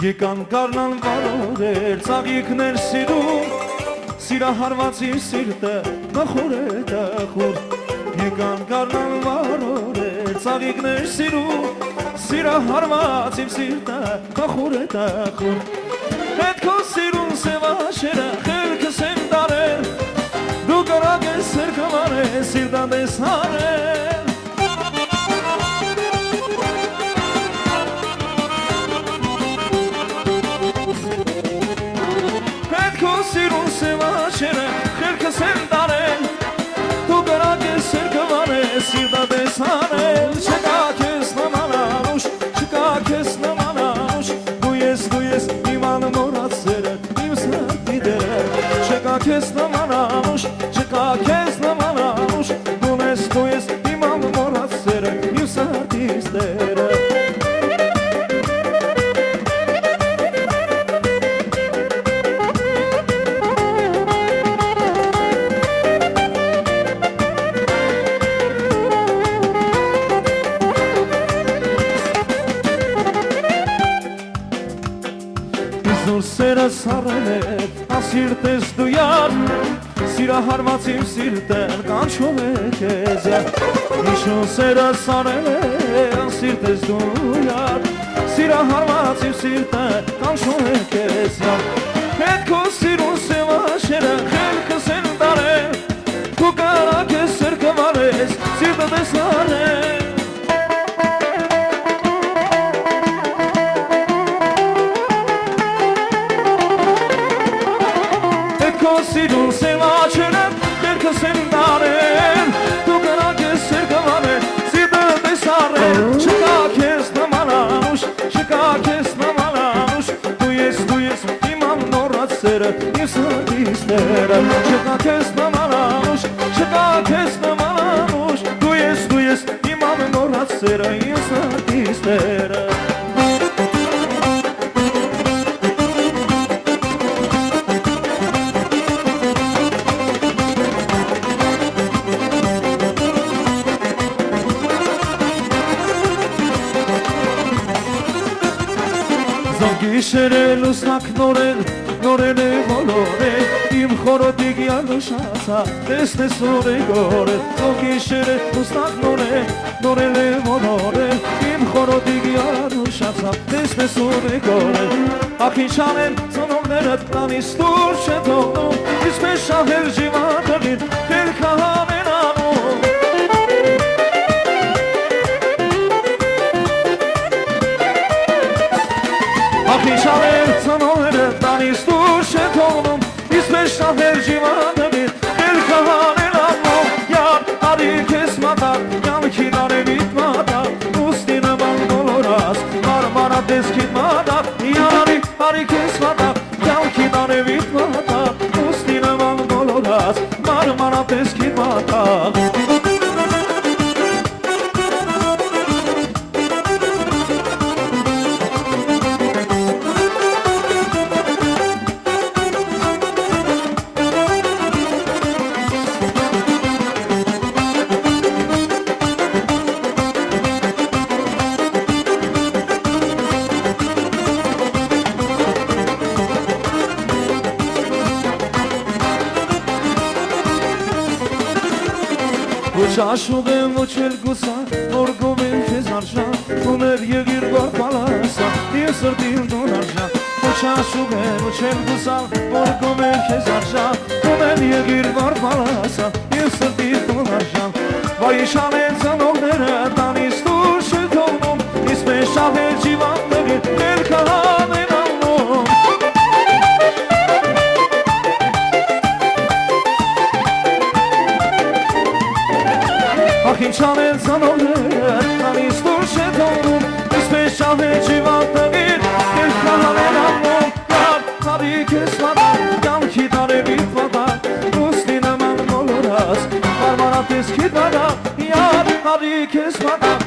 Եկան կարնան վարորեր, ծաղիկներ սիրում, սիրահարված իր սիրտը մխուր է տխուր։ Եկան կարնան վարորեր, ծաղիկներ սիրում, սիրահարված իր սիրտը մխուր է տխուր։ Հետ քո սիրուն սևաշերը խելքս եմ տարել, դու կարակ ես սրկվարել, սիրտադես հարել։ Սիրուն սևաշերը խելքս եմ տարել, դու կարակ ես սրկվարել, սիրտադես հարել։ Չկա քեզ նման անուշ, չկա քեզ նման անուշ, դու ես իմ անմոռացերը, իմ սրտի դերը։ Չկա քեզ նման անուշ, չկա քեզ նման անուշ, դու ես իմ անմոռացերը, իմ սրտի դերը։ Սերը սարել է, ասիրտ ես դու յար, սիրահարված իմ սիրտեն կանչում է քեզ յար։ Իշուն սերը սարել է, ասիրտ ես դու յար, սիրահարված իմ սիրտեն կանչում է քեզ յար։ Հետ քո սիրուն սևաշերը խելքս են տարել, դու կարակ ես սրկվարես, սիրտադես հարել։ Սիրուն սևաչերը դերքս են տարել, դու կարակ ես սրկվարել, սիրտադես հարել։ Չկա քեզ նման անուշ, չկա քեզ նման անուշ, դու ես իմ անմոռացերը, իմ սրտիս դերը։ Չկա քեզ նման անուշ, չկա քեզ նման անուշ, դու ես իմ անմոռացերը, իմ սրտիս դերը։ Գիշերը լուսնակ նորեն է բոլորել, իմ խորոտիկ յալուշացա, տեսնես նոր է գորել։ Գիշերը լուսնակ նորեն է բոլորել, իմ խորոտիկ յալուշացա, տեսնես նոր է գորել։ Ախ ինչ անեմ ծնողները տանից դուր չեն թողնում, իսպես շահել ժիվատորին խելքը հանեն անում։ Ախ ինչ անեմ ծնողները տանից դուր չեն թողնում, իսպես շահել ժիվատորին խելքը հանեն անում։ Յար արի քեզ մատակ, կյանքին արևիտ մատակ, ուստի նման բոլորած, մարմարատեսքին մատակ։ Յար արի քեզ մատակ, կյանքին արևիտ մատակ, ուստի նման բոլորած, մարմարատեսքին մատակ։ Շաշուղ եմ ոչել գուսա, նորգում եմ քեզ արժան, ուներ եղիր գոր պալասա, ես սրտիմ դուն արժան։ Շաշուղ եմ ոչել գուսա, նորգում եմ քեզ արժան, ուներ եղիր գոր պալասա, ես սրտիմ դուն արժան։ Վայ իշան են ծնողները տանից դուր չեն թողնում, իսպես շահել ժիվանները խելքը հանեն անում։ Ախ ինչ անեն ծնողները տանից դուր չեն թողնում, իսպես շահել ժիվանները խելքը հանեն անում։ Յար արի քեզ մատակ, կյանքի արևիտ մատակ, ուստի նման բոլորած, մարմարատեսքին մատակ։ Յար արի քեզ մատակ,